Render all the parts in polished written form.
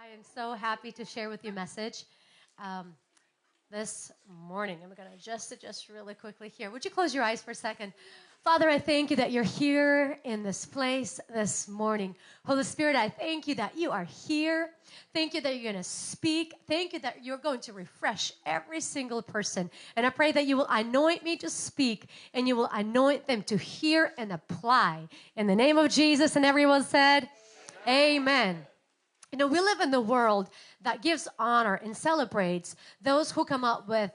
I am so happy to share with you a message um, this morning. I'm going to adjust really quickly here. Would you close your eyes for a second? Father, I thank you that you're here in this place this morning. Holy Spirit, I thank you that you are here. Thank you that you're going to speak. Thank you that you're going to refresh every single person. And I pray that you will anoint me to speak and you will anoint them to hear and apply. In the name of Jesus, and everyone said, Amen. You know, we live in the world that gives honor and celebrates those who come up with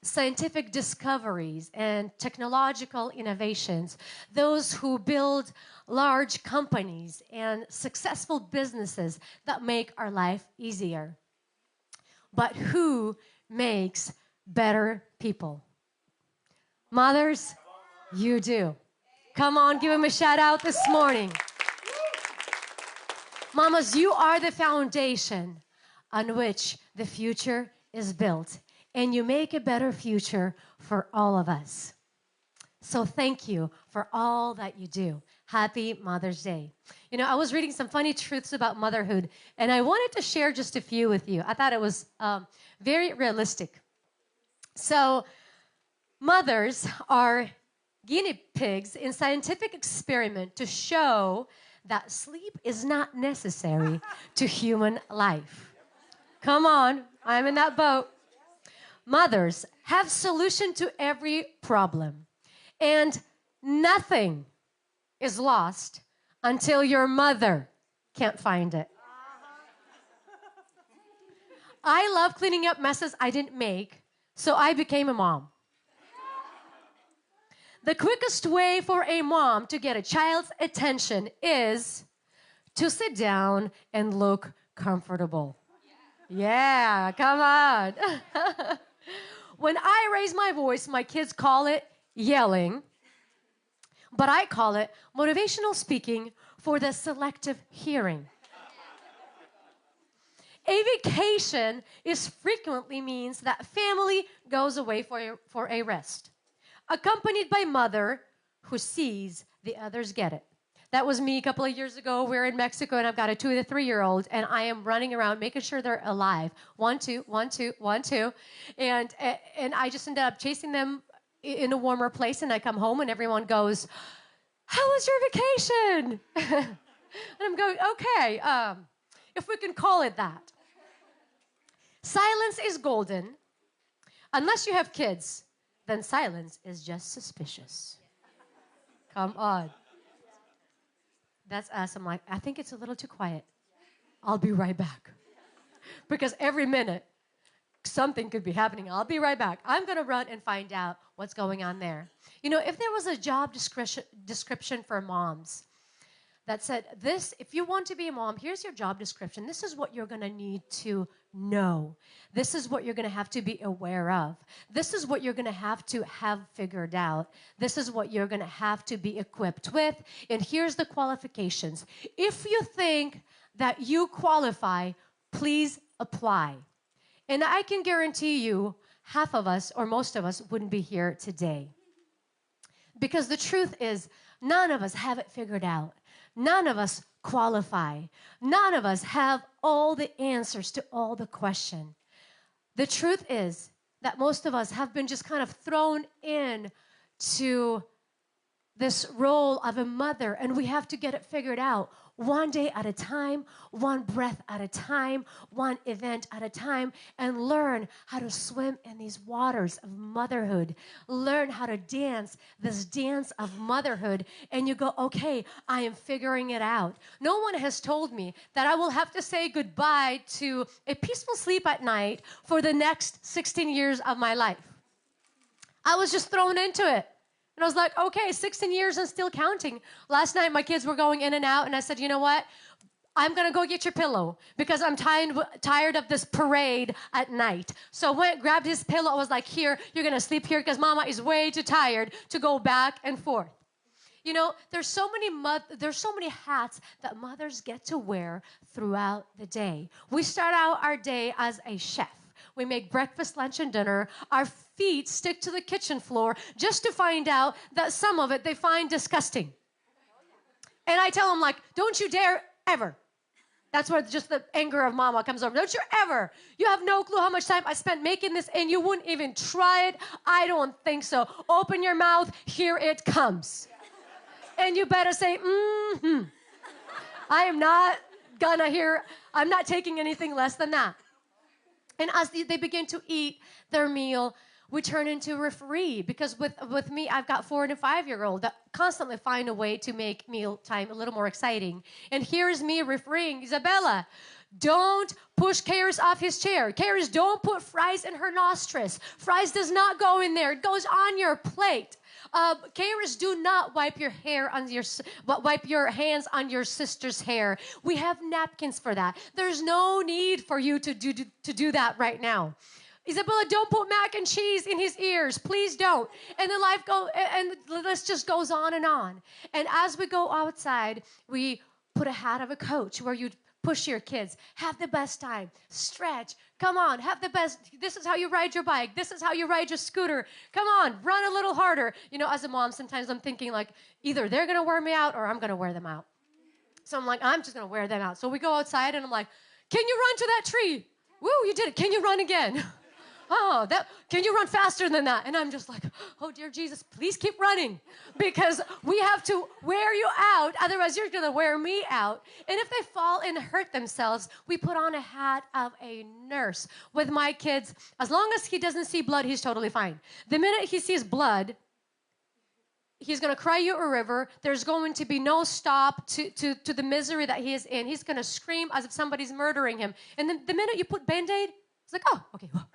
scientific discoveries and technological innovations, those who build large companies and successful businesses that make our life easier. But who makes better people? Mothers, you do. Come on, give them a shout out this morning. Mamas, you are the foundation on which the future is built, and you make a better future for all of us. So thank you for all that you do. Happy Mother's Day. You know, I was reading some funny truths about motherhood, and I wanted to share just a few with you. I thought it was very realistic. So mothers are guinea pigs in scientific experiment to show that sleep is not necessary to human life. Come on, I'm in that boat. Mothers have solution to every problem, and nothing is lost until your mother can't find it. I love cleaning up messes I didn't make, so I became a mom. The quickest way for a mom to get a child's attention is to sit down and look comfortable. Yeah, come on. When I raise my voice, my kids call it yelling, but I call it motivational speaking for the selective hearing. A vacation is frequently means that family goes away for a rest, accompanied by mother who sees the others get it. That was me a couple of years ago. We're in Mexico, and I've got a 2 and a 3-year-old, and I am running around making sure they're alive. 1, 2, 1, 2, 1, 2. And I just ended up chasing them in a warmer place, and I come home, and everyone goes, how was your vacation? And I'm going, okay, if we can call it that. Silence is golden. Unless you have kids, then silence is just suspicious. Come on. That's us. I'm like, I think it's a little too quiet. I'll be right back. Because every minute, something could be happening. I'll be right back. I'm going to run and find out what's going on there. You know, if there was a job description for moms that said, this, if you want to be a mom, here's your job description. This is what you're going to need to know. This is what you're going to have to be aware of. This is what you're going to have figured out. This is what you're going to have to be equipped with. And here's the qualifications. If you think that you qualify, please apply. And I can guarantee you, half of us or most of us wouldn't be here today. Because the truth is, none of us have it figured out. None of us qualify. None of us have all the answers to all the questions. The truth is that most of us have been just kind of thrown in to this role of a mother, and we have to get it figured out one day at a time, one breath at a time, one event at a time, and learn how to swim in these waters of motherhood. Learn how to dance this dance of motherhood, and you go, okay, I am figuring it out. No one has told me that I will have to say goodbye to a peaceful sleep at night for the next 16 years of my life. I was just thrown into it. And I was like, okay, 16 years and still counting. Last night, my kids were going in and out, and I said, you know what? I'm going to go get your pillow because I'm tired of this parade at night. So I went, grabbed his pillow. I was like, here, you're going to sleep here because Mama is way too tired to go back and forth. You know, there's so many hats that mothers get to wear throughout the day. We start out our day as a chef. We make breakfast, lunch, and dinner. Our feet stick to the kitchen floor just to find out that some of it they find disgusting. And I tell them, like, don't you dare ever That's where just the anger of mama comes over. Don't you ever. You have no clue how much time I spent making this and you wouldn't even try it. I don't think so. Open your mouth. Here it comes. And you better say, mm-hmm. I am not gonna hear, I'm not taking anything less than that. And as they begin to eat their meal, we turn into a referee because with me, I've got 4 and a 5-year-old that constantly find a way to make meal time a little more exciting. And here's me refereeing, Isabella, don't push Karis off his chair. Karis, don't put fries in her nostrils. Fries does not go in there. It goes on your plate. Karis, do not wipe your hands on your sister's hair. We have napkins for that. There's no need for you to do that right now. Isabella, don't put mac and cheese in his ears. Please don't. And the list just goes on. And as we go outside, we put a hat of a coach where you push your kids. Have the best time. Stretch. Come on. Have the best. This is how you ride your bike. This is how you ride your scooter. Come on. Run a little harder. You know, as a mom, sometimes I'm thinking like, either they're going to wear me out or I'm going to wear them out. So I'm like, I'm just going to wear them out. So we go outside and I'm like, can you run to that tree? Woo, you did it. Can you run again? Oh, can you run faster than that? And I'm just like, oh, dear Jesus, please keep running because we have to wear you out. Otherwise, you're going to wear me out. And if they fall and hurt themselves, we put on a hat of a nurse. With my kids, as long as he doesn't see blood, he's totally fine. The minute he sees blood, he's going to cry you a river. There's going to be no stop to the misery that he is in. He's going to scream as if somebody's murdering him. And then the minute you put Band-Aid, it's like, oh, okay, whew.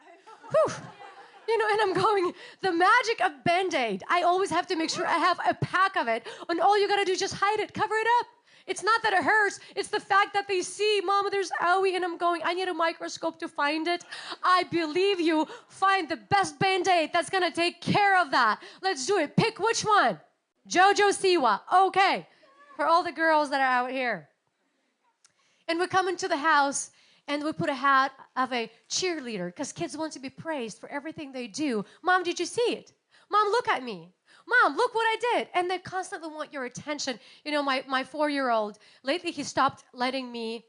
You know, and I'm going, the magic of Band-Aid. I always have to make sure I have a pack of it. And all you got to do is just hide it, cover it up. It's not that it hurts. It's the fact that they see, Mama, there's owie. And I'm going, I need a microscope to find it. I believe you. Find the best Band-Aid that's going to take care of that. Let's do it. Pick which one? Jojo Siwa. Okay. For all the girls that are out here. And we come into the house. And we put a hat of a cheerleader because kids want to be praised for everything they do. Mom, did you see it? Mom, look at me. Mom, look what I did. And they constantly want your attention. You know, my 4-year-old, lately he stopped letting me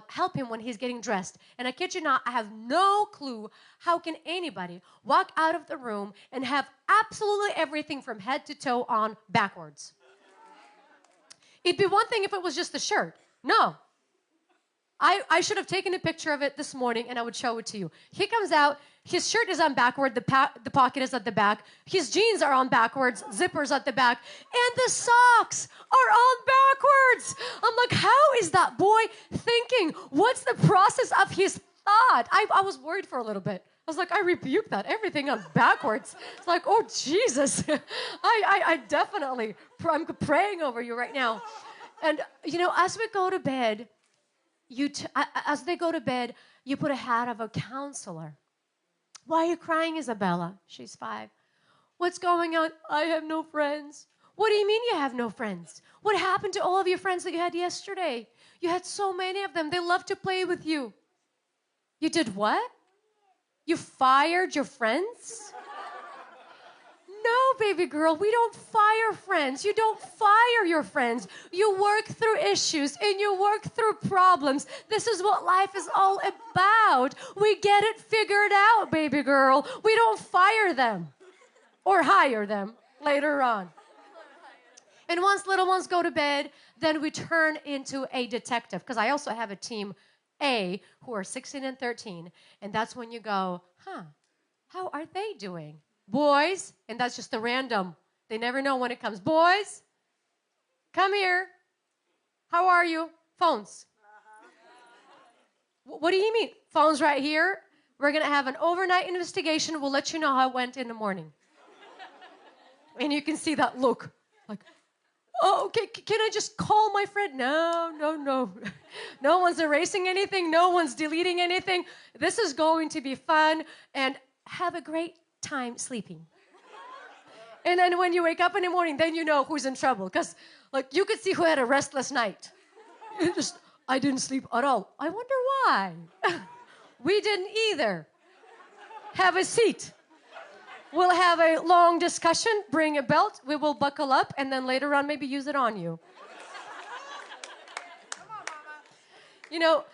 help him when he's getting dressed. And I kid you not, I have no clue how can anybody walk out of the room and have absolutely everything from head to toe on backwards. It'd be one thing if it was just the shirt. No. I should have taken a picture of it this morning and I would show it to you. He comes out, his shirt is on backward, the pocket is at the back, his jeans are on backwards, zippers at the back, and the socks are on backwards. I'm like, how is that boy thinking? What's the process of his thought? I was worried for a little bit. I was like, I rebuke that. Everything on backwards. It's like, oh, Jesus. I definitely, I'm praying over you right now. And, you know, as we go to bed, as they go to bed, you put a hat of a counselor. Why are you crying, Isabella? She's 5. What's going on? I have no friends. What do you mean you have no friends? What happened to all of your friends that you had yesterday? You had so many of them. They love to play with you. You did what? You fired your friends? No, baby girl, we don't fire friends. You don't fire your friends. You work through issues and you work through problems. This is what life is all about. We get it figured out, baby girl. We don't fire them or hire them later on. And once little ones go to bed, then we turn into a detective because I also have a team A who are 16 and 13. And that's when you go, how are they doing? Boys, and that's just the random. They never know when it comes. Boys, come here. How are you? Phones. What do you mean? Phones right here. We're going to have an overnight investigation. We'll let you know how it went in the morning. And you can see that look. Like, oh, okay, can I just call my friend? No. No one's erasing anything. No one's deleting anything. This is going to be fun. And have a great time sleeping. And then when you wake up in the morning, then you know who's in trouble. Because like you could see who had a restless night. I didn't sleep at all. I wonder why. We didn't either. Have a seat. We'll have a long discussion. Bring a belt. We will buckle up. And then later on, maybe use it on you. You know,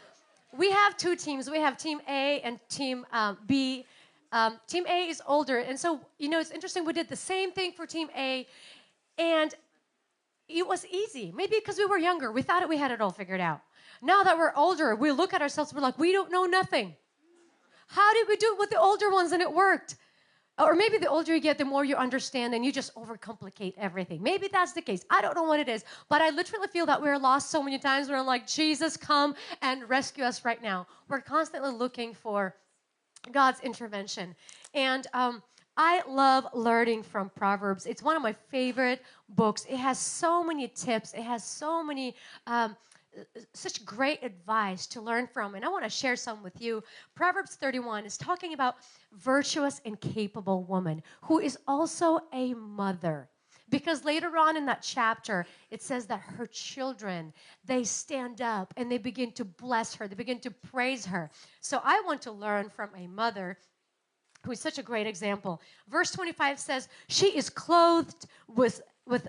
we have two teams. We have Team A and Team B. Team A is older, and so, it's interesting. We did the same thing for Team A, and it was easy. Maybe because we were younger. We thought we had it all figured out. Now that we're older, we look at ourselves, we're like, we don't know nothing. How did we do it with the older ones and it worked? Or maybe the older you get, the more you understand and you just overcomplicate everything. Maybe that's the case. I don't know what it is. But I literally feel that we're lost so many times where I'm like, Jesus, come and rescue us right now. We're constantly looking for God's intervention. And I love learning from Proverbs. It's one of my favorite books. It has so many tips. It has so many such great advice to learn from, and I want to share some with you. Proverbs 31 is talking about virtuous and capable woman who is also a mother. Because later on in that chapter, it says that her children, they stand up and they begin to bless her. They begin to praise her. So I want to learn from a mother who is such a great example. Verse 25 says, she is clothed with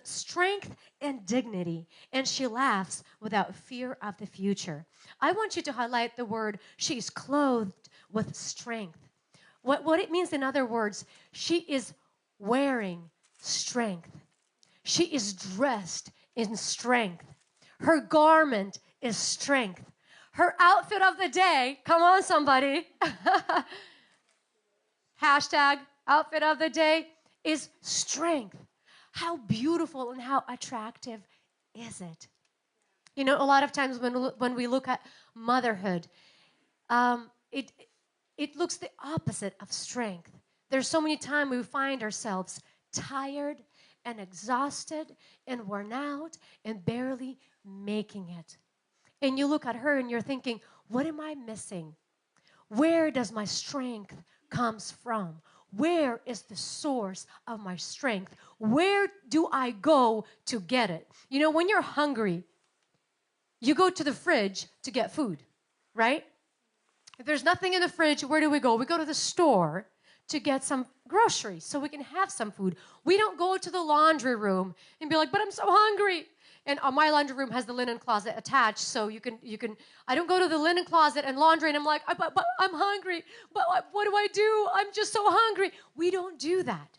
strength and dignity, and she laughs without fear of the future. I want you to highlight the word, she's clothed with strength. What it means, in other words, she is wearing strength. She is dressed in strength. Her garment is strength. Her outfit of the day, come on somebody, hashtag outfit of the day, is strength. How beautiful and how attractive is it? A lot of times when we look at motherhood, it looks the opposite of strength. There's so many times we find ourselves tired and exhausted and worn out and barely making it. And you look at her and you're thinking, what am I missing? Where does my strength comes from? Where is the source of my strength? Where do I go to get it? When you're hungry, you go to the fridge to get food, right? If there's nothing in the fridge, where do we go? We go to the store to get some groceries so we can have some food. We don't go to the laundry room and be like, but I'm so hungry. And my laundry room has the linen closet attached, so you can. I don't go to the linen closet and laundry, and I'm like, but I'm hungry. But what do I do? I'm just so hungry. We don't do that.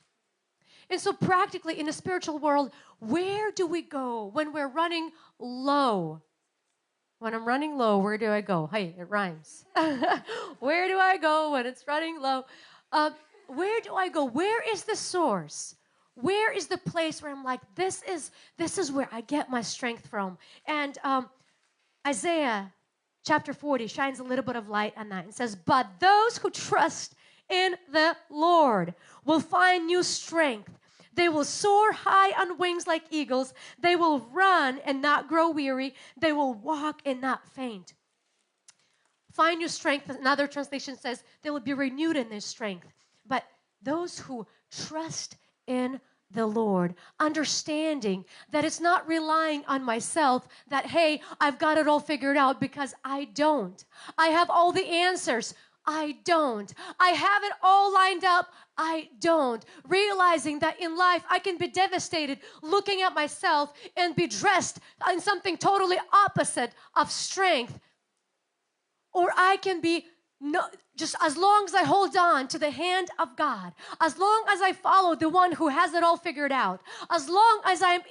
And so practically in the spiritual world, where do we go when we're running low? When I'm running low, where do I go? Hey, it rhymes. Where do I go when it's running low? Where do I go? Where is the source? Where is the place where I'm like, this is where I get my strength from? And Isaiah chapter 40 shines a little bit of light on that and says, but those who trust in the Lord will find new strength. They will soar high on wings like eagles. They will run and not grow weary. They will walk and not faint. Find new strength. Another translation says they will be renewed in their strength. But those who trust in the Lord, understanding that it's not relying on myself, that, hey, I've got it all figured out, because I don't. I have all the answers. I don't. I have it all lined up. I don't. Realizing that in life I can be devastated looking at myself and be dressed in something totally opposite of strength. Or I can be just as long as I hold on to the hand of God, as long as I follow the one who has it all figured out, as long as I'm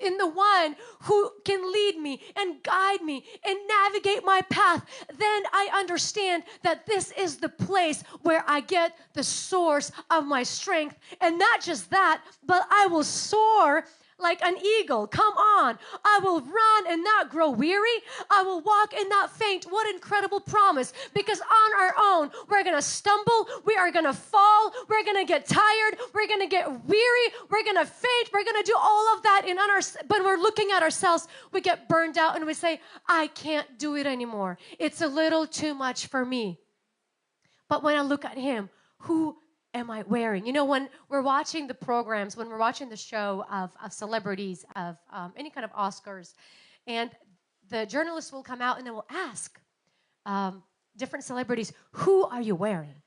in the one who can lead me and guide me and navigate my path, then I understand that this is the place where I get the source of my strength. And not just that, but I will soar like an eagle. Come on. I will run and not grow weary. I will walk and not faint. What incredible promise. Because on our own, we're going to stumble. We are going to fall. We're going to get tired. We're going to get weary. We're going to faint. We're going to do all of that. But we're looking at ourselves. We get burned out and we say, I can't do it anymore. It's a little too much for me. But when I look at him, who am I wearing? When we're watching the programs, when we're watching the show of celebrities, of any kind of Oscars, and the journalists will come out and they will ask different celebrities, who are you wearing?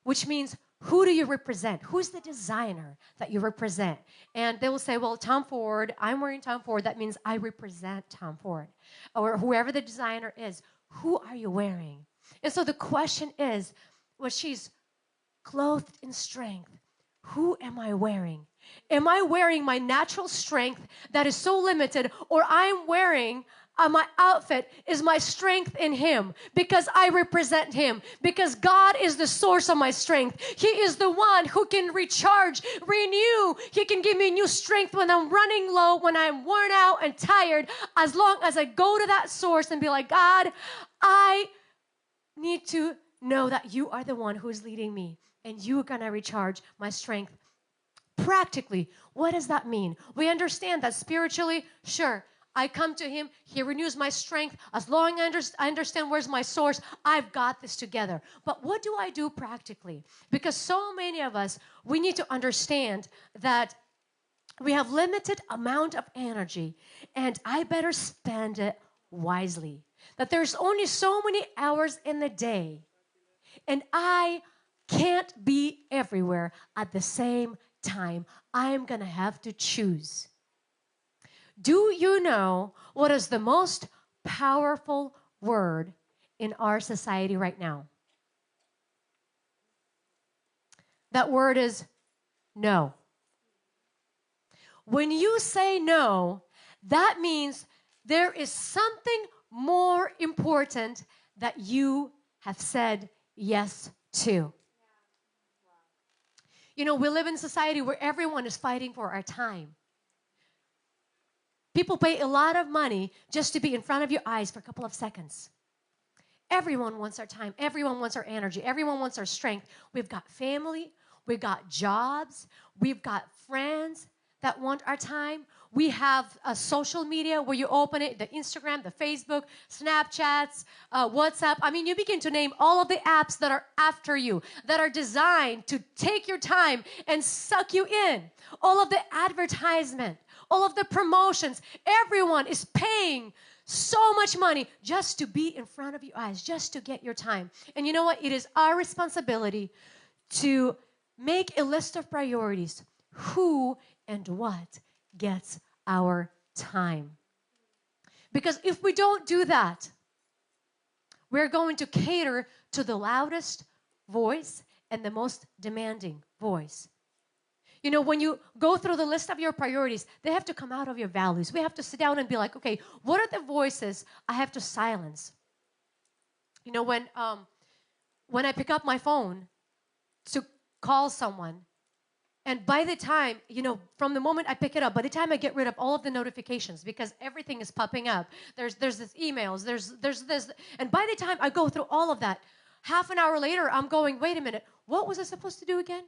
Which means, Who do you represent? Who's the designer that you represent? And they will say, well, Tom Ford, I'm wearing Tom Ford. That means I represent Tom Ford. Or whoever the designer is, who are you wearing? And so the question is, well, she's clothed in strength. Who am I wearing? Am I wearing my natural strength that is so limited, or I'm wearing my outfit is my strength in Him because I represent Him, because God is the source of my strength. He is the one who can recharge, renew. He can give me new strength when I'm running low, when I'm worn out and tired, as long as I go to that source and be like, God, I need to know that you are the one who is leading me, and you are going to recharge my strength. Practically, what does that mean? We understand that spiritually, sure, I come to Him, He renews my strength. As long as I understand where's my source, I've got this together. But what do I do practically? Because so many of us, we need to understand that we have limited amount of energy, and I better spend it wisely. That there's only so many hours in the day, and I can't be everywhere at the same time. I'm going to have to choose. Do you know what is the most powerful word in our society right now? That word is no. When you say no, that means there is something more important that you have said yes to. You know, we live in a society where everyone is fighting for our time. People pay a lot of money just to be in front of your eyes for a couple of seconds. Everyone wants our time. Everyone wants our energy. Everyone wants our strength. We've got family. We've got jobs. We've got friends that want our time. We have a social media where you open it, the Instagram, the Facebook, Snapchats, WhatsApp. I mean, you begin to name all of the apps that are after you, that are designed to take your time and suck you in. All of the advertisement, all of the promotions. Everyone is paying so much money just to be in front of your eyes, just to get your time. And you know what? It is our responsibility to make a list of priorities. Who and what gets our time? Because if we don't do that, we're going to cater to the loudest voice and the most demanding voice. You know, when you go through the list of your priorities, they have to come out of your values. We have to sit down and be like, okay, what are the voices I have to silence? You know, when I pick up my phone to call someone, and by the time, you know, from the moment I pick it up, by the time I get rid of all of the notifications, because everything is popping up, there's this emails, there's this, and by the time I go through all of that, half an hour later, I'm going, wait a minute, what was I supposed to do again?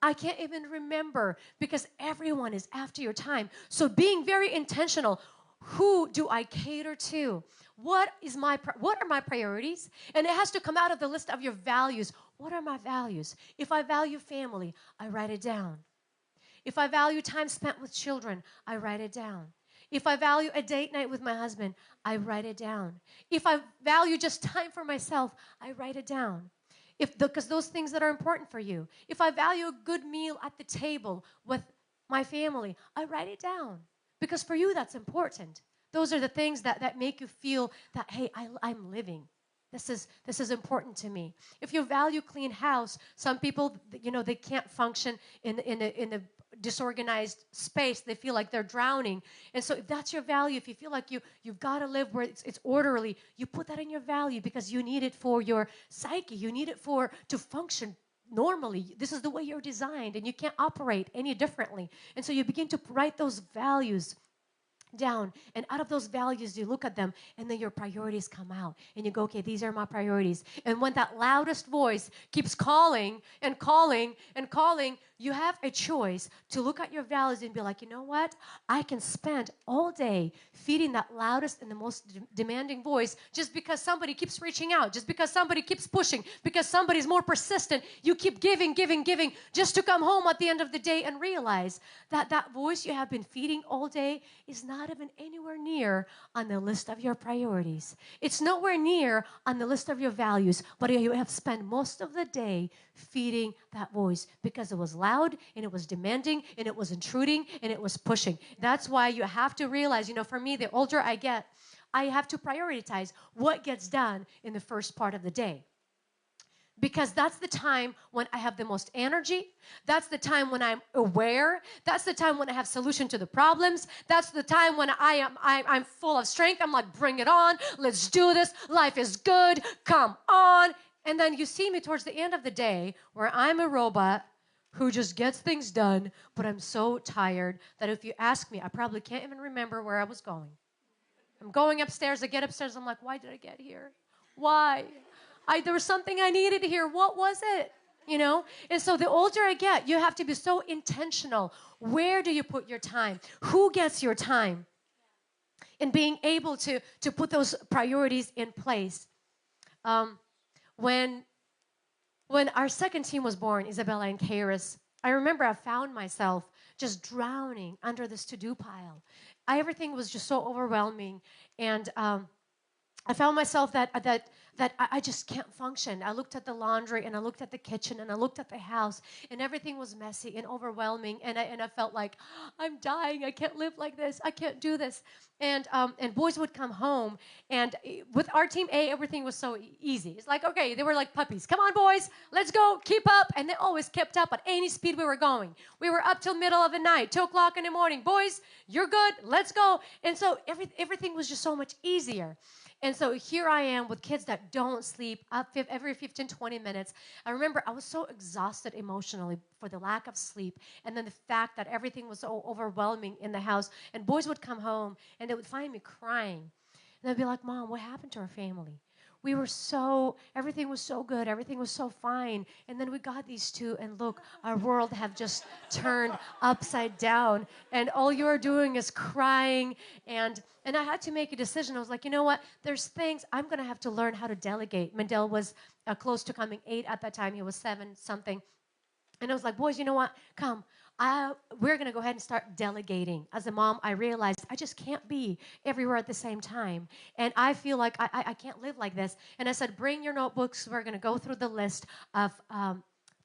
I can't even remember, because everyone is after your time. So being very intentional, who do I cater to? What are my priorities? And it has to come out of the list of your values. What are my values? If I value family, I write it down. If I value time spent with children, I write it down. If I value a date night with my husband, I write it down. If I value just time for myself, I write it down. Because those things that are important for you. If I value a good meal at the table with my family, I write it down. Because for you, that's important. Those are the things that make you feel that, hey, I'm living. This is important to me. If you value clean house, some people, you know, they can't function in a disorganized space. They feel like they're drowning. And so if that's your value, if you feel like you've got to live where it's orderly, you put that in your value because you need it for your psyche. You need it to function normally. This is the way you're designed, and you can't operate any differently. And so you begin to write those values down, and out of those values you look at them, and then your priorities come out, and you go, okay, these are my priorities. And when that loudest voice keeps calling and calling and calling, you have a choice to look at your values and be like, you know what? I can spend all day feeding that loudest and the most demanding voice just because somebody keeps reaching out, just because somebody keeps pushing, because somebody's more persistent. You keep giving, giving, giving, just to come home at the end of the day and realize that that voice you have been feeding all day is not even anywhere near on the list of your priorities. It's nowhere near on the list of your values, but you have spent most of the day feeding that voice because it was loud and it was demanding and it was intruding and it was pushing. That's why you have to realize, for me, the older I get, I have to prioritize what gets done in the first part of the day. Because that's the time when I have the most energy. That's the time when I'm aware. That's the time when I have solution to the problems. That's the time when I'm full of strength. I'm like, bring it on. Let's do this. Life is good. Come on. And then you see me towards the end of the day where I'm a robot who just gets things done, but I'm so tired that if you ask me, I probably can't even remember where I was going. I'm going upstairs. I get upstairs. I'm like, why did I get here? Why? There was something I needed to hear. What was it? And so the older I get, you have to be so intentional. Where do you put your time? Who gets your time? And being able to put those priorities in place. When our second team was born, Isabella and Kairos, I remember I found myself just drowning under this to-do pile. Everything was just so overwhelming, and I found myself that I just can't function. I looked at the laundry, and I looked at the kitchen, and I looked at the house, and everything was messy and overwhelming, and I felt like, I'm dying. I can't live like this. I can't do this. And boys would come home, and with our team A, everything was so easy. It's like, okay, they were like puppies. Come on, boys, let's go, keep up. And they always kept up at any speed we were going. We were up till middle of the night, 2 o'clock in the morning. Boys, you're good, let's go. And so everything was just so much easier. And so here I am with kids that don't sleep up every 15, 20 minutes. I remember I was so exhausted emotionally for the lack of sleep, and then the fact that everything was so overwhelming in the house. And boys would come home, and they would find me crying. And they'd be like, Mom, what happened to our family? Everything was so good. Everything was so fine. And then we got these two, and look, our world have just turned upside down. And all you're doing is crying. And I had to make a decision. I was like, you know what? There's things I'm going to have to learn how to delegate. Mendel was close to coming 8 at that time. He was 7 something. And I was like, boys, you know what? Come. We're going to go ahead and start delegating. As a mom, I realized I just can't be everywhere at the same time. And I feel like I can't live like this. And I said, bring your notebooks. We're going to go through the list of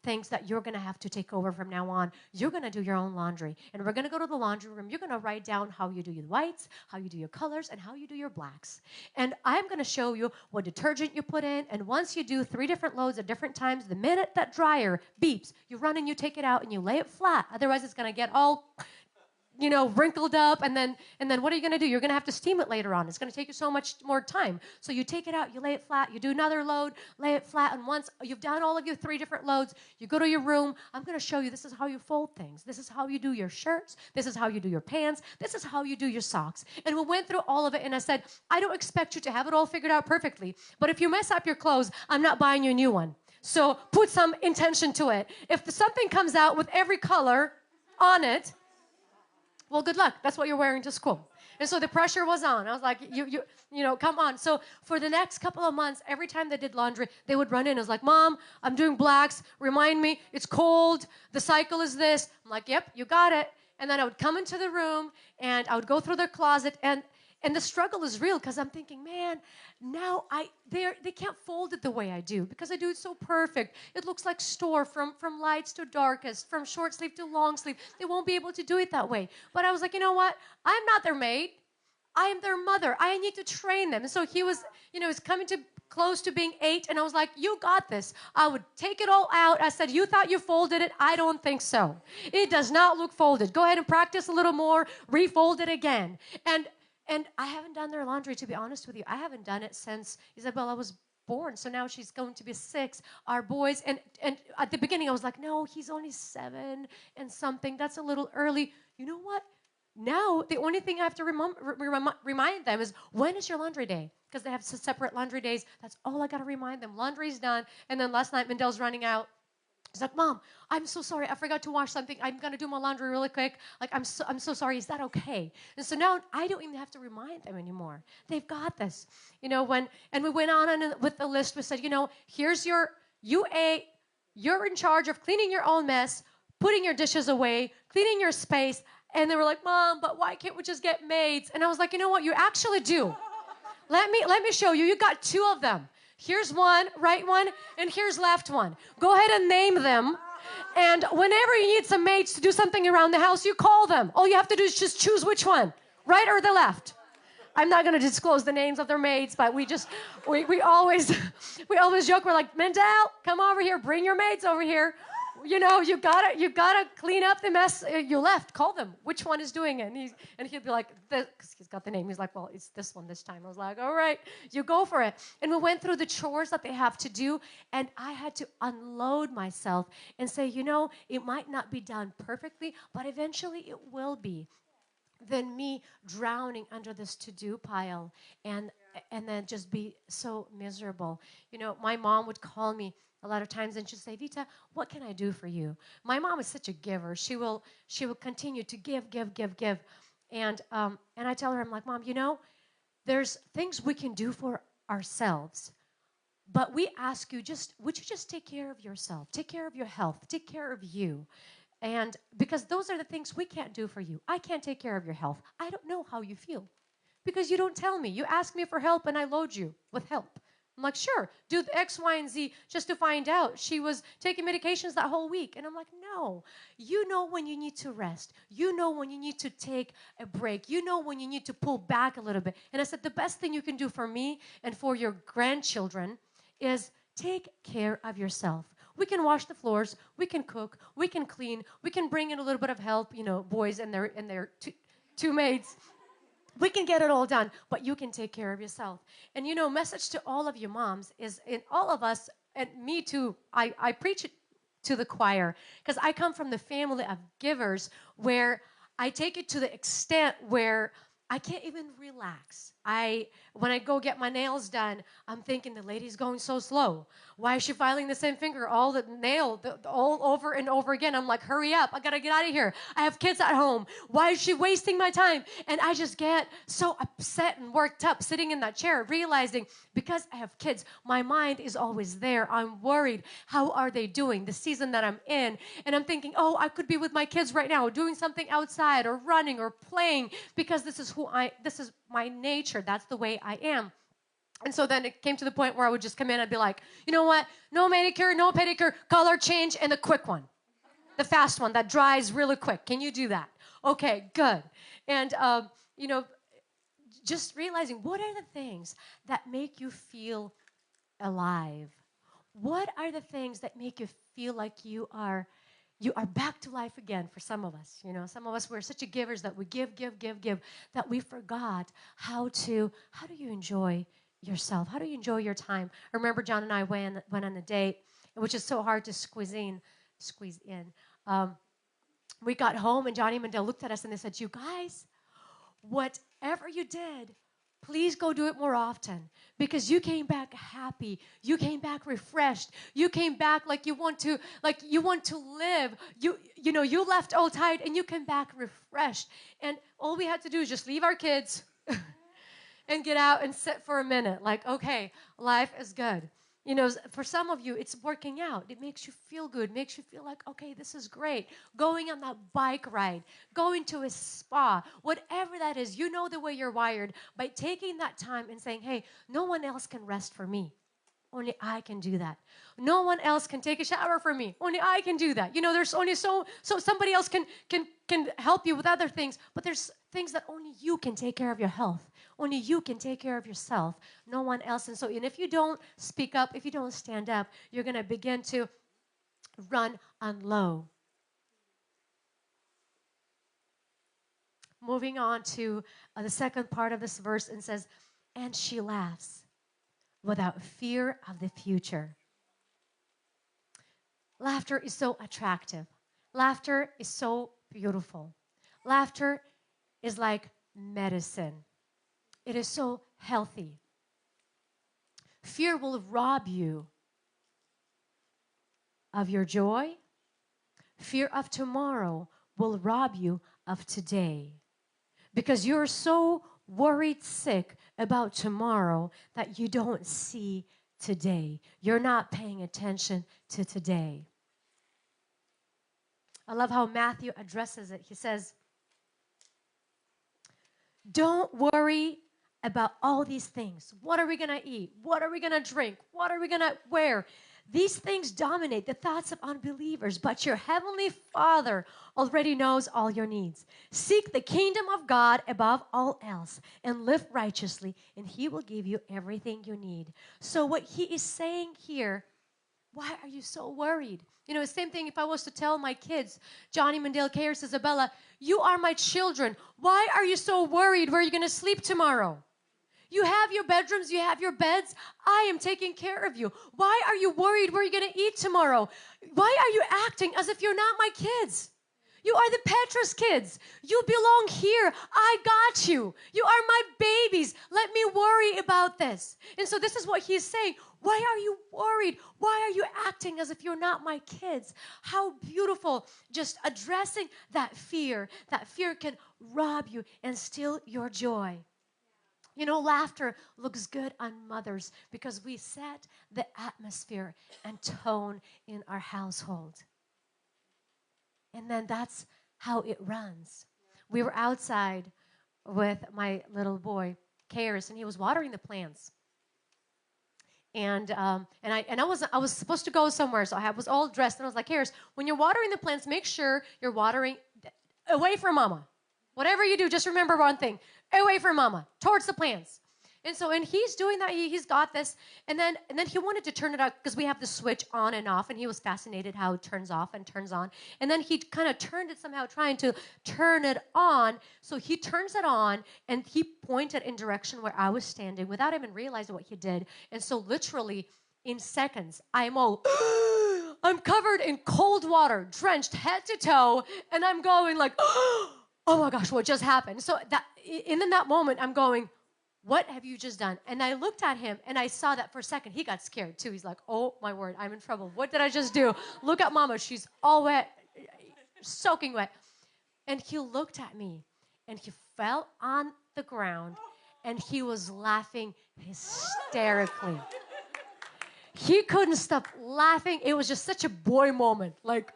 things that you're going to have to take over from now on. You're going to do your own laundry. And we're going to go to the laundry room. You're going to write down how you do your whites, how you do your colors, and how you do your blacks. And I'm going to show you what detergent you put in. And once you do 3 different loads at different times, the minute that dryer beeps, you run and you take it out and you lay it flat. Otherwise, it's going to get all wrinkled up, and then what are you going to do? You're going to have to steam it later on. It's going to take you so much more time. So you take it out, you lay it flat, you do another load, lay it flat, and once you've done all of your 3 different loads, you go to your room. I'm going to show you this is how you fold things. This is how you do your shirts. This is how you do your pants. This is how you do your socks. And we went through all of it, and I said, I don't expect you to have it all figured out perfectly, but if you mess up your clothes, I'm not buying you a new one. So put some intention to it. If something comes out with every color on it, well, good luck. That's what you're wearing to school. And so the pressure was on. I was like, come on. So for the next couple of months, every time they did laundry, they would run in. I was like, Mom, I'm doing blacks. Remind me, it's cold. The cycle is this. I'm like, yep, you got it. And then I would come into the room, and I would go through their closet, and the struggle is real because I'm thinking, man, now they can't fold it the way I do because I do it so perfect. It looks like store from lights to darkest, from short sleeve to long sleeve. They won't be able to do it that way. But I was like, you know what? I'm not their maid. I am their mother. I need to train them. And so he was, he's coming to close to being 8, and I was like, you got this. I would take it all out. I said, you thought you folded it? I don't think so. It does not look folded. Go ahead and practice a little more. Refold it again. And I haven't done their laundry, to be honest with you. I haven't done it since Isabella was born. So now she's going to be 6. Our boys, and at the beginning I was like, no, he's only 7 and something. That's a little early. You know what? Now the only thing I have to remind them is, when is your laundry day? Because they have separate laundry days. That's all I got to remind them. Laundry's done. And then last night, Mendel's running out He's like, Mom, I'm so sorry. I forgot to wash something. I'm going to do my laundry really quick. Like, I'm so sorry. Is that okay? And so now I don't even have to remind them anymore. They've got this. And we went on and with the list. We said, here's you're in charge of cleaning your own mess, putting your dishes away, cleaning your space. And they were like, Mom, but why can't we just get maids? And I was like, you know what? You actually do. Let me show you. You got 2 of them. Here's one, right one, and here's left one. Go ahead and name them. And whenever you need some maids to do something around the house, you call them. All you have to do is just choose which one, right or the left. I'm not going to disclose the names of their maids, but we always joke. We're like, Mendel, come over here. Bring your maids over here. You gotta clean up the mess you left. Call them. Which one is doing it? And he'd be like, because he's got the name. He's like, well, it's this one this time. I was like, all right, you go for it. And we went through the chores that they have to do, and I had to unload myself and say, it might not be done perfectly, but eventually it will be. Than me drowning under this to-do pile and then just be so miserable. My mom would call me a lot of times and she'd say, Vita, what can I do for you? My mom is such a giver. She will continue to give. And I tell her, I'm like, Mom, there's things we can do for ourselves. But we ask you, would you just take care of yourself? Take care of your health. Take care of you. And because those are the things we can't do for you. I can't take care of your health. I don't know how you feel because you don't tell me. You ask me for help and I load you with help. I'm like, sure, do the X, Y, and Z just to find out. She was taking medications that whole week. And I'm like, no, you know when you need to rest. You know when you need to take a break. You know when you need to pull back a little bit. And I said, the best thing you can do for me and for your grandchildren is take care of yourself. We can wash the floors, we can cook, we can clean, we can bring in a little bit of help, boys and their two maids. We can get it all done, but you can take care of yourself. And message to all of you moms is in all of us, and me too, I preach it to the choir because I come from the family of givers where I take it to the extent where I can't even relax. When I go get my nails done, I'm thinking the lady's going so slow. Why is she filing the same finger all over and over again? I'm like, hurry up. I got to get out of here. I have kids at home. Why is she wasting my time? And I just get so upset and worked up sitting in that chair, realizing because I have kids, my mind is always there. I'm worried. How are they doing? The season that I'm in. And I'm thinking, I could be with my kids right now doing something outside or running or playing because this is my nature. That's the way I am. And so then it came to the point where I would just come in and be like, you know what? No manicure, no pedicure, color change, and the quick one. The fast one that dries really quick. Can you do that? Okay, good. And, just realizing what are the things that make you feel alive? What are the things that make you feel like you are back to life again for some of us. Some of us, we're such a givers that we give, that we forgot how do you enjoy yourself? How do you enjoy your time? I remember John and I went on a date, which is so hard to squeeze in. We got home and Johnny and Mandel looked at us and they said, you guys, whatever you did, please go do it more often because you came back happy. You came back refreshed. You came back like you want to live. You left all tired and you came back refreshed. And all we had to do is just leave our kids and get out and sit for a minute. Like, okay, life is good. For some of you, it's working out. It makes you feel good, makes you feel like, okay, this is great. Going on that bike ride, going to a spa, whatever that is, the way you're wired. By taking that time and saying, hey, no one else can rest for me. Only I can do that. No one else can take a shower for me. Only I can do that. There's only so somebody else can help you with other things, but there's things that only you can take care of your health. Only you can take care of yourself. No one else. And if you don't speak up, if you don't stand up, you're going to begin to run on low. Moving on to the second part of this verse, and says, and she laughs without fear of the future. Laughter is so attractive. Laughter is so beautiful. Laughter is like medicine. It is so healthy. Fear will rob you of your joy. Fear of tomorrow will rob you of today because you're so worried sick about tomorrow that you don't see today. You're not paying attention to today. I love how Matthew addresses it. He says, don't worry about all these things. What are we going to eat? What are we going to drink? What are we going to wear? These things dominate the thoughts of unbelievers, but your heavenly Father already knows all your needs. Seek the kingdom of God above all else and live righteously, and He will give you everything you need. So what He is saying here, why are you so worried? You know, the same thing if I was to tell my kids, Johnny, Mandel, Kairos, Isabella, you are my children. Why are you so worried where you're going to sleep tomorrow? You have your bedrooms, you have your beds. I am taking care of you. Why are you worried where you're going to eat tomorrow? Why are you acting as if you're not my kids? You are the Petrus kids. You belong here. I got you. You are my babies. Let me worry about this. And so this is what he's saying. Why are you worried? Why are you acting as if you're not my kids? How beautiful. Just addressing that fear. That fear can rob you and steal your joy. You know, laughter looks good on mothers because we set the atmosphere and tone in our household. And then that's how it runs. We were outside with my little boy, Kairos, and he was watering the plants. And I was supposed to go somewhere, so I was all dressed, and I was like, Kairos, when you're watering the plants, make sure you're watering away from Mama. Whatever you do, just remember one thing. Away from Mama, towards the plants. And he's doing that. He's got this. And then he wanted to turn it out because we have the switch on and off, and he was fascinated how it turns off and turns on. And then he kind of turned it somehow, trying to turn it on. So he turns it on, and he pointed in direction where I was standing without even realizing what he did. And so literally in seconds, I'm covered in cold water, drenched head to toe, and I'm going like, oh my gosh, what just happened? So in that moment, I'm going, what have you just done? And I looked at him, and I saw that for a second. He got scared, too. He's like, oh, my word, I'm in trouble. What did I just do? Look at Mama. She's all wet, soaking wet. And he looked at me, and he fell on the ground, and he was laughing hysterically. He couldn't stop laughing. It was just such a boy moment, like,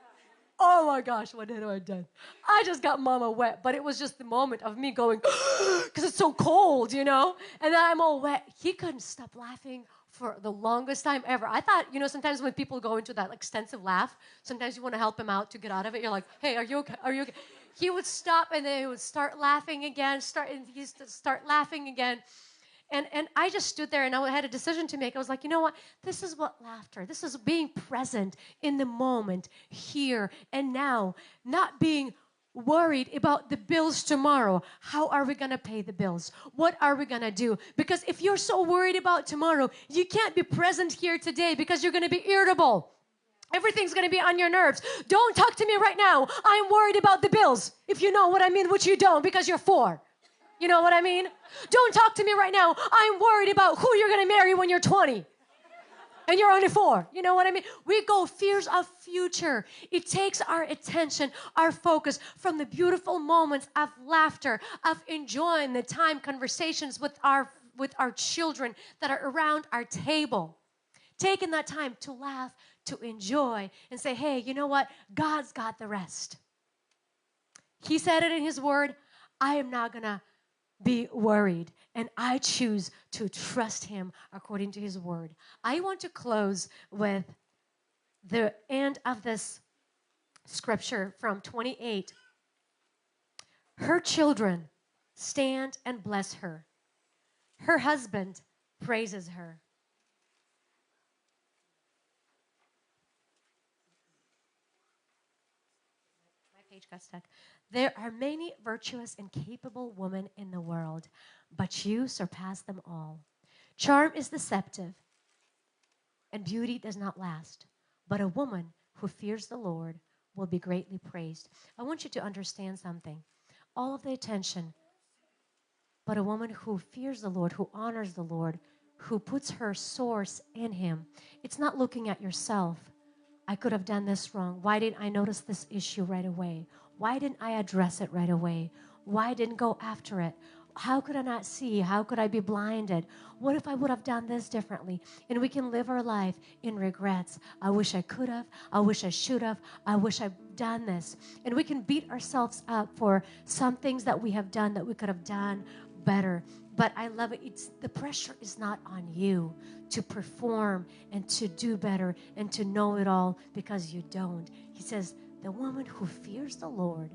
oh my gosh, what have I done? I just got Mama wet, but it was just the moment of me going, because it's so cold, you know? And then I'm all wet. He couldn't stop laughing for the longest time ever. I thought, you know, sometimes when people go into that extensive laugh, sometimes you want to help him out to get out of it. You're like, hey, are you okay? Are you okay? He would stop, and then he would start laughing again, start laughing again. And I just stood there, and I had a decision to make. I was like, you know what? This is what laughter, this is being present in the moment, here and now, not being worried about the bills tomorrow. How are we going to pay the bills? What are we going to do? Because if you're so worried about tomorrow, you can't be present here today because you're going to be irritable. Everything's going to be on your nerves. Don't talk to me right now. I'm worried about the bills. If you know what I mean, which you don't because you're 4. You know what I mean? Don't talk to me right now. I'm worried about who you're going to marry when you're 20. And you're only 4. You know what I mean? We go fears of future. It takes our attention, our focus from the beautiful moments of laughter, of enjoying the time, conversations with our children that are around our table. Taking that time to laugh, to enjoy, and say, hey, you know what? God's got the rest. He said it in His Word. I am not going to be worried, and I choose to trust Him according to His Word. I want to close with the end of this scripture from 28. Her children stand and bless her. Her husband praises her. My page got stuck. There are many virtuous and capable women in the world, but you surpass them all. Charm is deceptive, and beauty does not last. But a woman who fears the Lord will be greatly praised. I want you to understand something. All of the attention, but a woman who fears the Lord, who honors the Lord, who puts her source in Him. It's not looking at yourself. I could have done this wrong. Why didn't I notice this issue right away? Why didn't I address it right away? Why didn't go after it? How could I not see? How could I be blinded? What if I would have done this differently? And we can live our life in regrets. I wish I could have. I wish I should have. I wish I'd done this. And we can beat ourselves up for some things that we have done that we could have done better. But I love it. The pressure is not on you to perform and to do better and to know it all, because you don't. He says, the woman who fears the Lord,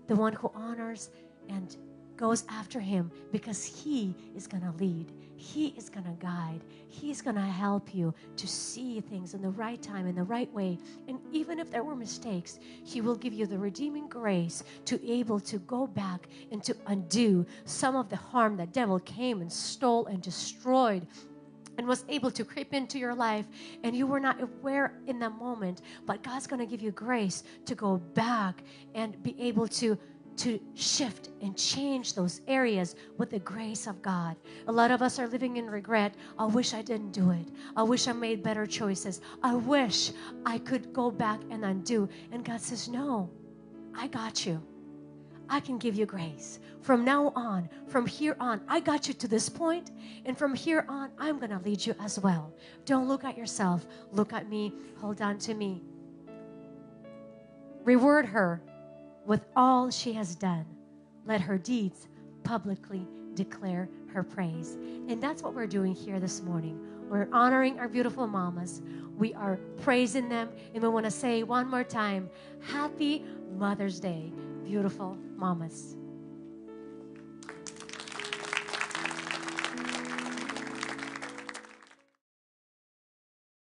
the one who honors and goes after him, because he is going to lead. He is going to guide. He's going to help you to see things in the right time, in the right way. And even if there were mistakes, he will give you the redeeming grace to be able to go back and to undo some of the harm that devil came and stole and destroyed and was able to creep into your life, and you were not aware in that moment. But God's going to give you grace to go back and be able to shift and change those areas with the grace of God. A lot of us are living in regret. I wish I didn't do it. I wish I made better choices. I wish I could go back and undo. And God says, no, I got you. I can give you grace. From now on, from here on, I got you to this point, and from here on, I'm going to lead you as well. Don't look at yourself. Look at me. Hold on to me. Reward her with all she has done. Let her deeds publicly declare her praise. And that's what we're doing here this morning. We're honoring our beautiful mamas. We are praising them. And we want to say one more time, Happy Mother's Day, beautiful mamas.